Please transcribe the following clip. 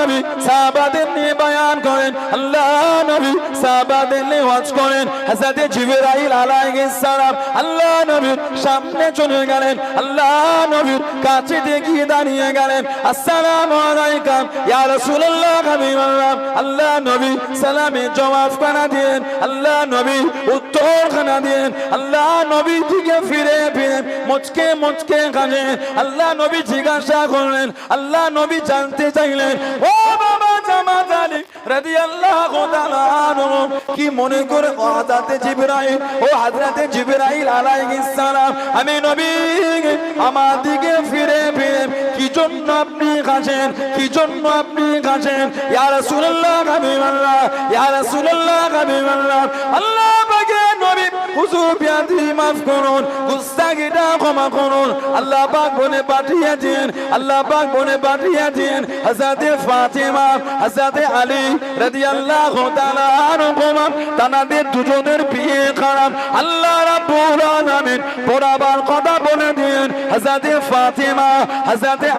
নবী সাহাবাদের নিয়ে বয়ান করেন, আল্লাহ নবী সাহাবাদের নিয়ে ওয়াজ করেন। হযরত জিবরাইল আলাইহিস সালাম আল্লাহ নবীর সামনে চলে গেলেন, আল্লাহ নবীর কাছে গিয়ে দাঁড়িয়ে গেলেন। আসসালামু আলাইকুম ইয়া রাসূলুল্লাহ হাবিবাল্লাহ। আল্লাহ নবী সালামে জবাব খানা দেন, আল্লাহ নবী উত্তর খানা দেন। আল্লাহ নবী দিকে ফিরে ফিরে মুচকে মুচকে কাঁদেন। আল্লাহ নবী জিজ্ঞাসা করলেন, আল্লাহ নবী জানতে চাইলেন, ও বাবা জামাত আলী রাদিয়াল্লাহু তাআলা আনহু কি মনে করে হযরত জিবরাইল ও হযরত জিবরাইল আলাইহিস সালাম আমি নবী আমার দিকে ফিরে ফিরে কি জন্য আপনি কাঁদেন, কি জন্য আপনি কাঁদেন? ইয়া রাসূলুল্লাহ হাবিবাল্লাহ, ইয়া রাসূলুল্লাহ হাবিবাল্লাহ। আল্লাহ পাকের নবী হুজুর বিয়াদি মাফ করুন, গুস্তাগিটা ক্ষমা করুন। আল্লাহ পাক বলে পাঠিয়েছেন, আল্লাহ পাক বলে পাঠিয়েছেন হযরত ফাতিমা হযরত আলী রাদিয়াল্লাহু তাআলা আনহুমা তাদের দুজনের বিয়ে খারাপ। আল্লাহ রাব্বুল আলামিন পড়াবার কথা বলে দিন হযরত ফাতিমা হযরত